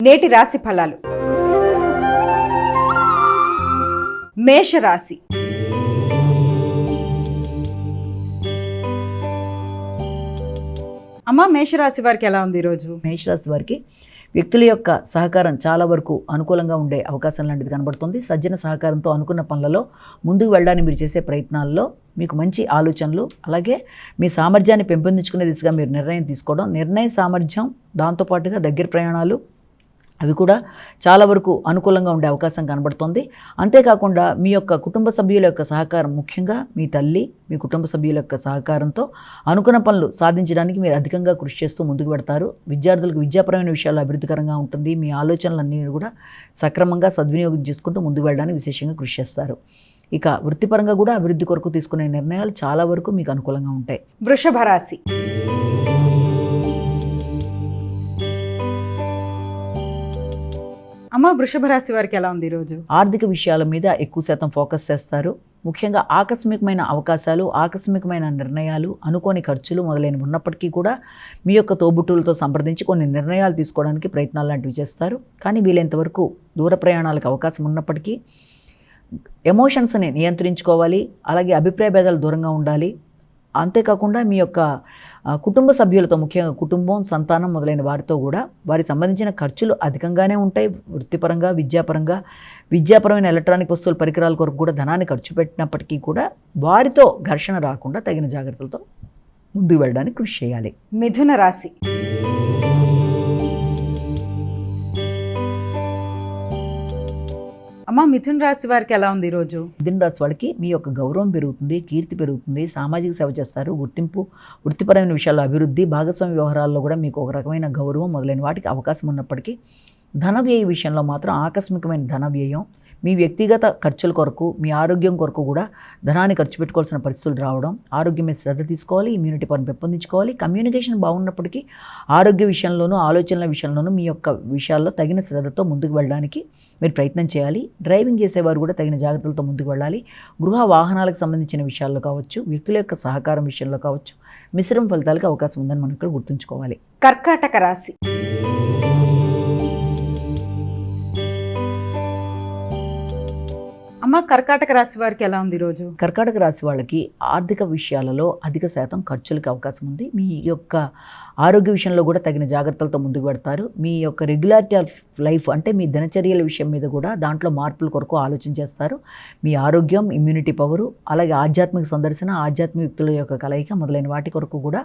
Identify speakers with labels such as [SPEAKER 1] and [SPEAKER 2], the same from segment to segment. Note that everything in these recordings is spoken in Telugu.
[SPEAKER 1] నేటి రాశి ఫలాలు. మేషరాశి. అమ్మ, మేషరాశి వారికి ఎలా ఉంది ఈరోజు?
[SPEAKER 2] మేషరాశి వారికి వ్యక్తుల యొక్క సహకారం చాలా వరకు అనుకూలంగా ఉండే అవకాశం లాంటిది కనబడుతుంది. సజ్జన సహకారంతో అనుకున్న పనులలో ముందుకు వెళ్ళడానికి మీరు చేసే ప్రయత్నాల్లో మీకు మంచి ఆలోచనలు, అలాగే మీ సామర్థ్యాన్ని పెంపొందించుకునే దిశగా మీరు నిర్ణయం తీసుకోవడం, నిర్ణయ సామర్థ్యం, దాంతోపాటుగా దగ్గర ప్రయాణాలు అవి కూడా చాలా వరకు అనుకూలంగా ఉండే అవకాశం కనబడుతుంది. అంతేకాకుండా మీ యొక్క కుటుంబ సభ్యుల యొక్క సహకారం, ముఖ్యంగా మీ తల్లి, మీ కుటుంబ సభ్యుల యొక్క సహకారంతో అనుకున్న పనులు సాధించడానికి మీరు అధికంగా కృషి చేస్తూ ముందుకు పెడతారు. విద్యార్థులకు విద్యాపరమైన విషయాల్లో అభివృద్ధికరంగా ఉంటుంది. మీ ఆలోచనలన్నీ కూడా సక్రమంగా సద్వినియోగం చేసుకుంటూ ముందుకు వెళ్ళడానికి విశేషంగా కృషి చేస్తారు. ఇక వృత్తిపరంగా కూడా అభివృద్ధి కొరకు తీసుకునే నిర్ణయాలు చాలా వరకు మీకు అనుకూలంగా ఉంటాయి.
[SPEAKER 1] వృషభ రాశి. అమ్మ, వృషభ రాశి వారికి ఎలా ఉంది ఈరోజు?
[SPEAKER 2] ఆర్థిక విషయాల మీద ఎక్కువ శాతం ఫోకస్ చేస్తారు. ముఖ్యంగా ఆకస్మికమైన అవకాశాలు, ఆకస్మికమైన నిర్ణయాలు, అనుకోని ఖర్చులు మొదలైనవి ఉన్నప్పటికీ కూడా మీ యొక్క తోబుట్టులతో సంప్రదించి కొన్ని నిర్ణయాలు తీసుకోవడానికి ప్రయత్నాలు లాంటివి చేస్తారు. కానీ వీలైనంతవరకు దూర ప్రయాణాలకు అవకాశం ఉన్నప్పటికీ ఎమోషన్స్ని నియంత్రించుకోవాలి. అలాగే అభిప్రాయ భేదాలు దూరంగా ఉండాలి. అంతేకాకుండా మీ యొక్క కుటుంబ సభ్యులతో, ముఖ్యంగా కుటుంబం, సంతానం మొదలైన వారితో కూడా వారికి సంబంధించిన ఖర్చులు అధికంగానే ఉంటాయి. వృత్తిపరంగా, విద్యాపరమైన ఎలక్ట్రానిక్ వస్తువుల పరికరాల కొరకు కూడా ధనాన్ని ఖర్చు పెట్టినప్పటికీ కూడా వారితో ఘర్షణ రాకుండా తగిన జాగ్రత్తలతో ముందుకు వెళ్ళడానికి కృషి చేయాలి.
[SPEAKER 1] మిథున రాశి. అమ్మ, మిథున రాశి వారికి ఎలా ఉంది ఈరోజు?
[SPEAKER 2] మిథున రాశి వాళ్ళకి మీ యొక్క గౌరవం పెరుగుతుంది, కీర్తి పెరుగుతుంది, సామాజిక సేవ చేస్తారు, గుర్తింపు, వృత్తిపరమైన విషయాల్లో అభివృద్ధి, భాగస్వామ్య వ్యవహారాల్లో కూడా మీకు ఒక రకమైన గౌరవం మొదలైన వాటికి అవకాశం ఉన్నప్పటికీ ధన వ్యయ విషయంలో మాత్రం ఆకస్మికమైన ధన వ్యయం, మీ వ్యక్తిగత ఖర్చుల కొరకు, మీ ఆరోగ్యం కొరకు కూడా ధనాన్ని ఖర్చు పెట్టుకోవాల్సిన పరిస్థితులు రావడం, ఆరోగ్యం మీద శ్రద్ధ తీసుకోవాలి, ఇమ్యూనిటీ పవర్ పెంపొందించుకోవాలి. కమ్యూనికేషన్ బాగున్నప్పటికీ ఆరోగ్య విషయంలోనూ, ఆలోచనల విషయంలోనూ మీ యొక్క విషయాల్లో తగిన శ్రద్ధతో ముందుకు వెళ్ళడానికి మీరు ప్రయత్నం చేయాలి. డ్రైవింగ్ చేసేవారు కూడా తగిన జాగ్రత్తలతో ముందుకు వెళ్ళాలి. గృహ వాహనాలకు సంబంధించిన విషయాల్లో కావచ్చు, వ్యక్తుల యొక్క సహకారం విషయంలో కావచ్చు, మిశ్రమ ఫలితాలకు అవకాశం ఉందని మనం ఇక్కడ గుర్తుంచుకోవాలి.
[SPEAKER 1] కర్కాటక రాశి. అమ్మ, కర్కాటక రాశి వారికి ఎలా ఉంది ఈరోజు?
[SPEAKER 2] కర్కాటక రాశి వాళ్ళకి ఆర్థిక విషయాలలో అధిక శాతం ఖర్చులకు అవకాశం ఉంది. మీ యొక్క ఆరోగ్య విషయంలో కూడా తగిన జాగ్రత్తలతో ముందుకు పెడతారు. మీ యొక్క రెగ్యులారిటీ ఆఫ్ లైఫ్, అంటే మీ దినచర్యల విషయం మీద కూడా దాంట్లో మార్పుల కొరకు ఆలోచన చేస్తారు. మీ ఆరోగ్యం, ఇమ్యూనిటీ పవరు, అలాగే ఆధ్యాత్మిక సందర్శన, ఆధ్యాత్మిక వ్యక్తుల యొక్క కలయిక మొదలైన వాటి కొరకు కూడా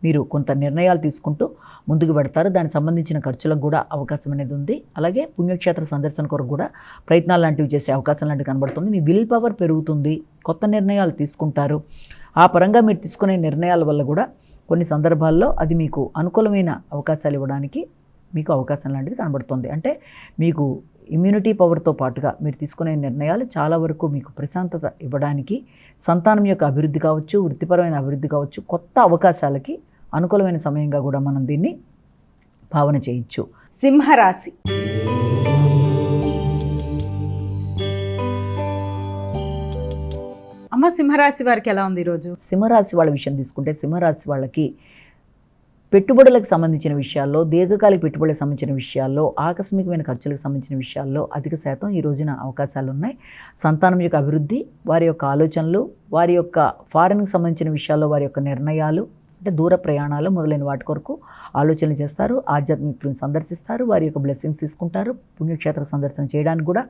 [SPEAKER 2] మీరు కొంత నిర్ణయాలు తీసుకుంటూ ముందుకు పెడతారు. దానికి సంబంధించిన ఖర్చులకు కూడా అవకాశం అనేది ఉంది. అలాగే పుణ్యక్షేత్ర సందర్శన కొరకు కూడా ప్రయత్నాలు లాంటివి చేసే అవకాశం లాంటివి కనబడుతుంది. మీ విల్ పవర్ పెరుగుతుంది, కొత్త నిర్ణయాలు తీసుకుంటారు. ఆ పరంగా మీరు తీసుకునే నిర్ణయాల వల్ల కూడా కొన్ని సందర్భాల్లో అది మీకు అనుకూలమైన అవకాశాలు ఇవ్వడానికి మీకు అవకాశం లాంటిది కనబడుతుంది. అంటే మీకు ఇమ్యూనిటీ పవర్తో పాటుగా మీరు తీసుకునే నిర్ణయాలు చాలా వరకు మీకు ప్రశాంతత ఇవ్వడానికి, సంతానం యొక్క అభివృద్ధి కావచ్చు, వృత్తిపరమైన అభివృద్ధి కావచ్చు, కొత్త అవకాశాలకి అనుకూలమైన సమయంగా కూడా మనం దీన్ని భావన చేయొచ్చు.
[SPEAKER 1] సింహరాశి. అమ్మ, సింహరాశి వారికి ఎలా ఉంది ఈరోజు?
[SPEAKER 2] సింహరాశి వాళ్ళ విషయం తీసుకుంటే, సింహరాశి వాళ్ళకి పెట్టుబడులకు సంబంధించిన విషయాల్లో, దీర్ఘకాలిక పెట్టుబడులకు సంబంధించిన విషయాల్లో, ఆకస్మికమైన ఖర్చులకు సంబంధించిన విషయాల్లో అధిక శాతం ఈ రోజున అవకాశాలు ఉన్నాయి. సంతానం యొక్క అభివృద్ధి, వారి యొక్క ఆలోచనలు, వారి యొక్క ఫారెన్కి సంబంధించిన విషయాల్లో వారి యొక్క నిర్ణయాలు, అంటే దూర ప్రయాణాలు మొదలైన వాటి కొరకు ఆలోచనలు చేస్తారు. ఆధ్యాత్మికులను సందర్శిస్తారు, వారి యొక్క బ్లెస్సింగ్స్ తీసుకుంటారు. పుణ్యక్షేత్ర సందర్శన చేయడానికి కూడా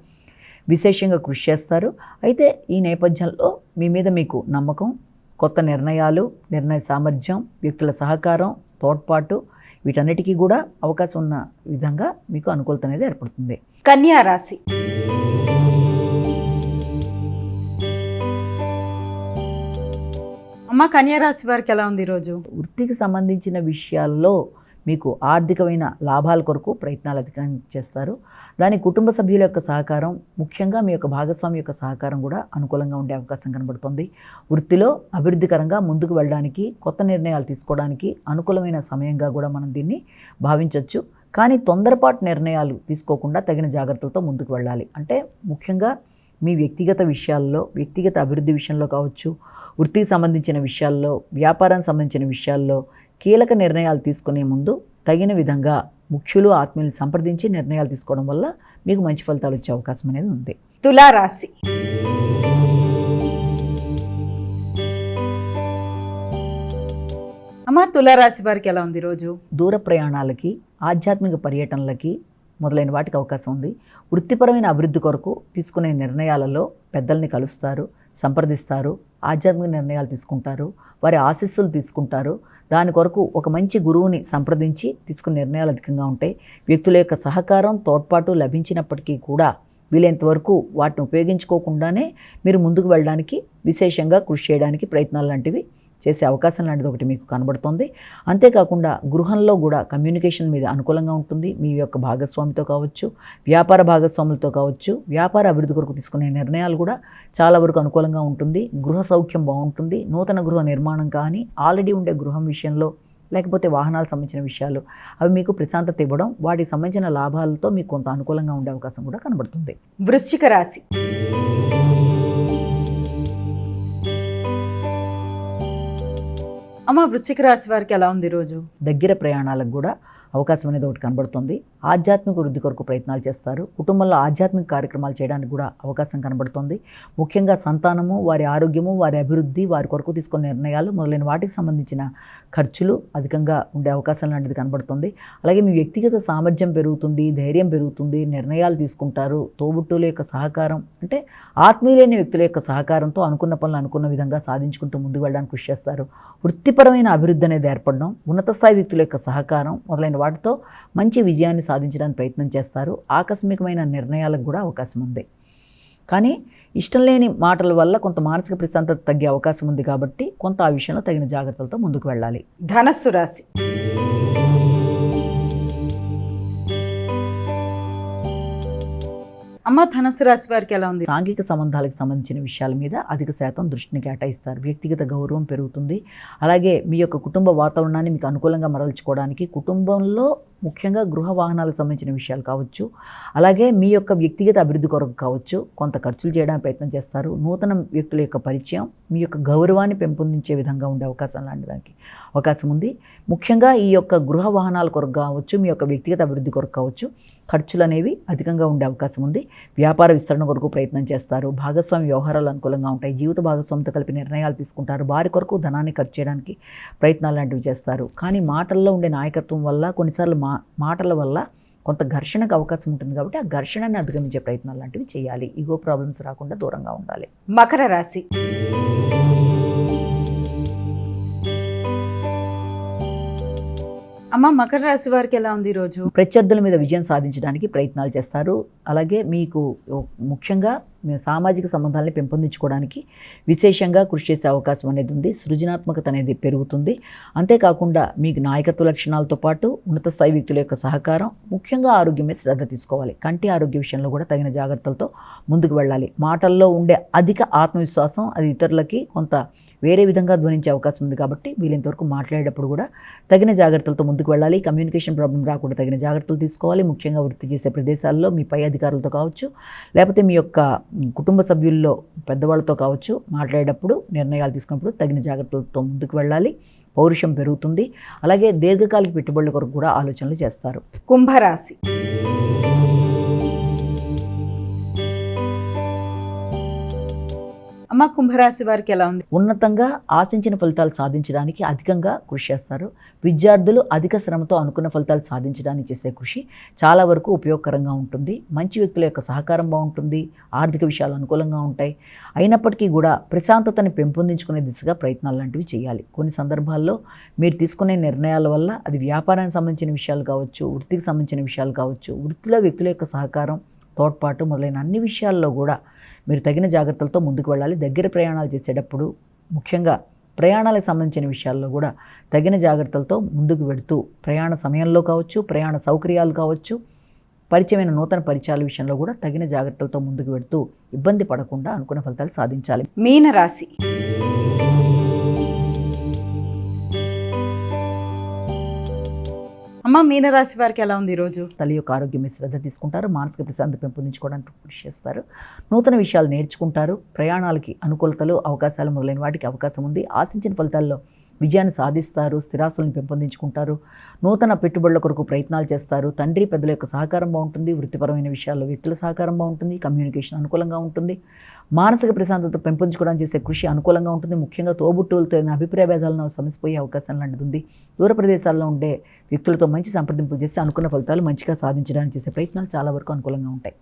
[SPEAKER 2] విశేషంగా కృషి చేస్తారు. అయితే ఈ నేపథ్యంలో మీ మీద మీకు నమ్మకం, కొత్త నిర్ణయాలు, నిర్ణయ సామర్థ్యం, వ్యక్తుల సహకారం, తోడ్పాటు, వీటన్నిటికీ కూడా అవకాశం ఉన్న విధంగా మీకు అనుకూలత అనేది ఏర్పడుతుంది.
[SPEAKER 1] కన్యా రాశి. అమ్మ, కన్యా రాశి వారికి ఎలా ఉంది ఈరోజు?
[SPEAKER 2] వృత్తికి సంబంధించిన విషయాల్లో మీకు ఆర్థికమైన లాభాల కొరకు ప్రయత్నాలు అధికంగా చేస్తారు. దాని కుటుంబ సభ్యుల యొక్క సహకారం, ముఖ్యంగా మీ యొక్క భాగస్వామి యొక్క సహకారం కూడా అనుకూలంగా ఉండే అవకాశం కనబడుతుంది. వృత్తిలో అభివృద్ధికరంగా ముందుకు వెళ్ళడానికి, కొత్త నిర్ణయాలు తీసుకోవడానికి అనుకూలమైన సమయంగా కూడా మనం దీన్ని భావించవచ్చు. కానీ తొందరపాటు నిర్ణయాలు తీసుకోకుండా తగిన జాగ్రత్తలతో ముందుకు వెళ్ళాలి. అంటే ముఖ్యంగా మీ వ్యక్తిగత విషయాల్లో, వ్యక్తిగత అభివృద్ధి విషయంలో కావచ్చు, వృత్తికి సంబంధించిన విషయాల్లో, వ్యాపారానికి సంబంధించిన విషయాల్లో కీలక నిర్ణయాలు తీసుకునే ముందు తగిన విధంగా ముఖ్యులు ఆత్మీయులను సంప్రదించి నిర్ణయాలు తీసుకోవడం వల్ల మీకు మంచి ఫలితాలు వచ్చే అవకాశం అనేది ఉంది.
[SPEAKER 1] తులారాశి. అమ్మ తులారాశి వారికి ఎలా ఉంది ఈరోజు?
[SPEAKER 2] దూర ప్రయాణాలకి, ఆధ్యాత్మిక పర్యటనలకి మొదలైన వాటికి అవకాశం ఉంది. వృత్తిపరమైన అభివృద్ధి కొరకు తీసుకునే నిర్ణయాలలో పెద్దల్ని కలుస్తారు, సంప్రదిస్తారు, ఆధ్యాత్మిక నిర్ణయాలు తీసుకుంటారు, వారి ఆశీస్సులు తీసుకుంటారు. దాని కొరకు ఒక మంచి గురువుని సంప్రదించి తీసుకునే నిర్ణయాలు అధికంగా ఉంటాయి. వ్యక్తుల యొక్క సహకారం, తోడ్పాటు లభించినప్పటికీ కూడా వీలైనంత వరకు వాటిని ఉపయోగించుకోకుండానే మీరు ముందుకు వెళ్ళడానికి, విశేషంగా కృషి చేయడానికి ప్రయత్నాలు లాంటివి చేసే అవకాశం లాంటిది ఒకటి మీకు కనబడుతుంది. అంతేకాకుండా గృహంలో కూడా కమ్యూనికేషన్ మీద అనుకూలంగా ఉంటుంది. మీ యొక్క భాగస్వామితో కావచ్చు, వ్యాపార భాగస్వాములతో కావచ్చు, వ్యాపార అభివృద్ధి కొరకు తీసుకునే నిర్ణయాలు కూడా చాలా వరకు అనుకూలంగా ఉంటుంది. గృహ సౌఖ్యం బాగుంటుంది. నూతన గృహ నిర్మాణం కానీ, ఆల్రెడీ ఉండే గృహం విషయంలో, లేకపోతే వాహనాలకు సంబంధించిన విషయాలు అవి మీకు ప్రశాంతత ఇవ్వడం, వాటికి సంబంధించిన లాభాలతో మీకు కొంత అనుకూలంగా ఉండే అవకాశం కూడా కనబడుతుంది.
[SPEAKER 1] వృశ్చిక రాశి. అమ్మ వృశ్చిక రాశి వారికి ఎలా ఉంది ఈరోజు?
[SPEAKER 2] దగ్గర ప్రయాణాలకు కూడా అవకాశం అనేది ఒకటి కనబడుతుంది. ఆధ్యాత్మిక వృద్ధి కొరకు ప్రయత్నాలు చేస్తారు. కుటుంబంలో ఆధ్యాత్మిక కార్యక్రమాలు చేయడానికి కూడా అవకాశం కనబడుతుంది. ముఖ్యంగా సంతానము, వారి ఆరోగ్యము, వారి అభివృద్ధి, వారి కొరకు తీసుకునే నిర్ణయాలు మొదలైన వాటికి సంబంధించిన ఖర్చులు అధికంగా ఉండే అవకాశం లాంటిది కనబడుతుంది. అలాగే మీ వ్యక్తిగత సామర్థ్యం పెరుగుతుంది, ధైర్యం పెరుగుతుంది, నిర్ణయాలు తీసుకుంటారు. తోబుట్టువుల యొక్క సహకారం, అంటే ఆత్మీయులైన వ్యక్తుల యొక్క సహకారంతో అనుకున్న పనులు అనుకున్న విధంగా సాధించుకుంటూ ముందుకు వెళ్ళడానికి కృషి చేస్తారు. వృత్తిపరమైన అభివృద్ధి అనేది ఏర్పడడం, ఉన్నత స్థాయి వ్యక్తుల యొక్క సహకారం మొదలైన వాటితో మంచి విజయాన్ని సాధించడానికి ప్రయత్నం చేస్తారు. ఆకస్మికమైన నిర్ణయాలకు కూడా అవకాశం ఉంది. కానీ ఇష్టం లేని మాటల వల్ల కొంత మానసిక ప్రశాంతత తగ్గే అవకాశం ఉంది కాబట్టి కొంత ఆ విషయంలో తగిన జాగ్రత్తలతో ముందుకు వెళ్ళాలి.
[SPEAKER 1] ధనస్సు రాశి. అమ్మ ధనస్సు రాశి వారికి ఎలా ఉంది?
[SPEAKER 2] సాంఘిక సంబంధాలకు సంబంధించిన విషయాల మీద అధిక శాతం దృష్టిని కేటాయిస్తారు. వ్యక్తిగత గౌరవం పెరుగుతుంది. అలాగే మీ యొక్క కుటుంబ వాతావరణాన్ని మీకు అనుకూలంగా మరల్చుకోవడానికి, కుటుంబంలో ముఖ్యంగా గృహ వాహనాలకు సంబంధించిన విషయాలు కావచ్చు, అలాగే మీ యొక్క వ్యక్తిగత అభివృద్ధి కొరకు కావచ్చు, కొంత ఖర్చులు చేయడానికి ప్రయత్నం చేస్తారు. నూతన వ్యక్తుల యొక్క పరిచయం మీ యొక్క గౌరవాన్ని పెంపొందించే విధంగా ఉండే అవకాశం లాంటి దానికి అవకాశం ఉంది. ముఖ్యంగా ఈ యొక్క గృహ వాహనాల కొరకు కావచ్చు, మీ యొక్క వ్యక్తిగత అభివృద్ధి కొరకు కావచ్చు, ఖర్చులు అనేవి అధికంగా ఉండే అవకాశం ఉంది. వ్యాపార విస్తరణ కొరకు ప్రయత్నం చేస్తారు. భాగస్వామి వ్యవహారాలు అనుకూలంగా ఉంటాయి. జీవిత భాగస్వామితో కలిపి నిర్ణయాలు తీసుకుంటారు. వారి కొరకు ధనాన్ని ఖర్చు చేయడానికి ప్రయత్నాలు లాంటివి చేస్తారు. కానీ మాటల్లో ఉండే నాయకత్వం వల్ల, కొన్నిసార్లు మాటల వల్ల కొంత ఘర్షణకు అవకాశం ఉంటుంది కాబట్టి ఆ ఘర్షణని అధిగమించే ప్రయత్నాలు లాంటివి చేయాలి. ఈగో ప్రాబ్లమ్స్ రాకుండా దూరంగా ఉండాలి.
[SPEAKER 1] మకర రాశి. అమ్మ మకర రాశి వారికి ఎలా ఉంది ఈరోజు?
[SPEAKER 2] ప్రత్యర్థుల మీద విజయం సాధించడానికి ప్రయత్నాలు చేస్తారు. అలాగే మీకు ముఖ్యంగా సామాజిక సంబంధాలని పెంపొందించుకోవడానికి విశేషంగా కృషి చేసే అవకాశం అనేది ఉంది. సృజనాత్మకత అనేది పెరుగుతుంది. అంతేకాకుండా మీకు నాయకత్వ లక్షణాలతో పాటు ఉన్నత స్థాయి వ్యక్తుల యొక్క సహకారం, ముఖ్యంగా ఆరోగ్యం మీద శ్రద్ధ తీసుకోవాలి. కంటి ఆరోగ్య విషయంలో కూడా తగిన జాగ్రత్తలతో ముందుకు వెళ్ళాలి. మాటల్లో ఉండే అధిక ఆత్మవిశ్వాసం అది ఇతరులకి కొంత వేరే విధంగా ధ్వనించే అవకాశం ఉంది కాబట్టి వీలైనంతవరకు మాట్లాడేటప్పుడు కూడా తగిన జాగ్రత్తలతో ముందుకు వెళ్ళాలి. కమ్యూనికేషన్ ప్రాబ్లం రాకుండా తగిన జాగ్రత్తలు తీసుకోవాలి. ముఖ్యంగా వృత్తి చేసే ప్రదేశాల్లో మీ పై అధికారులతో కావచ్చు, లేకపోతే మీ యొక్క కుటుంబ సభ్యుల్లో పెద్దవాళ్ళతో కావచ్చు, మాట్లాడేటప్పుడు నిర్ణయాలు తీసుకున్నప్పుడు తగిన జాగ్రత్తలతో ముందుకు వెళ్ళాలి. పౌరుషం పెరుగుతుంది. అలాగే దీర్ఘకాలిక పెట్టుబడుల కొరకు కూడా ఆలోచనలు చేస్తారు.
[SPEAKER 1] కుంభరాశి. అమ్మ కుంభరాశి వారికి ఎలా ఉంది?
[SPEAKER 2] ఉన్నతంగా ఆశించిన ఫలితాలు సాధించడానికి అధికంగా కృషి చేస్తారు. విద్యార్థులు అధిక శ్రమతో అనుకున్న ఫలితాలు సాధించడానికి చేసే కృషి చాలా వరకు ఉపయోగకరంగా ఉంటుంది. మంచి వ్యక్తుల యొక్క సహకారం బాగుంటుంది. ఆర్థిక విషయాలు అనుకూలంగా ఉంటాయి. అయినప్పటికీ కూడా ప్రశాంతతని పెంపొందించుకునే దిశగా ప్రయత్నాలు లాంటివి చేయాలి. కొన్ని సందర్భాల్లో మీరు తీసుకునే నిర్ణయాల వల్ల అది వ్యాపారానికి సంబంధించిన విషయాలు కావచ్చు, వృత్తికి సంబంధించిన విషయాలు కావచ్చు, వృత్తిలో వ్యక్తుల యొక్క సహకారం, తోడ్పాటు మొదలైన అన్ని విషయాల్లో కూడా మీరు తగిన జాగ్రత్తలతో ముందుకు వెళ్ళాలి. దగ్గర ప్రయాణాలు చేసేటప్పుడు ముఖ్యంగా ప్రయాణాలకు సంబంధించిన విషయాల్లో కూడా తగిన జాగ్రత్తలతో ముందుకు వెళుతూ ప్రయాణ సమయంలో కావచ్చు, ప్రయాణ సౌకర్యాలు కావచ్చు, పరిచయమైన నూతన పరిచయాల విషయంలో కూడా తగిన జాగ్రత్తలతో ముందుకు వెళుతూ ఇబ్బంది పడకుండా అనుకున్న ఫలితాలు సాధించాలి.
[SPEAKER 1] మీనరాశి. అమ్మ మీనరాశి వారికి ఎలా ఉంది ఈరోజు?
[SPEAKER 2] తల్లి యొక్క ఆరోగ్యం మీద శ్రద్ధ తీసుకుంటారు. మానసిక ప్రశాంతత పెంపొందించుకోవడానికి కృషి చేస్తారు. నూతన విషయాలు నేర్చుకుంటారు. ప్రయాణాలకి అనుకూలతలు, అవకాశాలు మొదలైన వాటికి అవకాశం ఉంది. ఆశించిన ఫలితాల్లో విజయాన్ని సాధిస్తారు, స్థిరాస్తులను పెంపొందించుకుంటారు, నూతన పెట్టుబడుల కొరకు ప్రయత్నాలు చేస్తారు, తండ్రి పెద్దల యొక్క సహకారం బాగుంటుంది, వృత్తిపరమైన విషయాల్లో వ్యక్తుల సహకారం బాగుంటుంది, కమ్యూనికేషన్ అనుకూలంగా ఉంటుంది, మానసిక ప్రశాంతత పెంపొందించుకోవడానికి చేసే కృషి అనుకూలంగా ఉంటుంది. ముఖ్యంగా తోబుట్టువులతో ఏదైనా అభిప్రాయ భేదాలను సమసిపోయే అవకాశం లాంటిది ఉంది. దూర ప్రదేశాల్లో ఉండే వ్యక్తులతో మంచి సంప్రదింపులు చేసి అనుకున్న ఫలితాలు మంచిగా సాధించడానికి చేసే ప్రయత్నాలు చాలా వరకు అనుకూలంగా ఉంటాయి.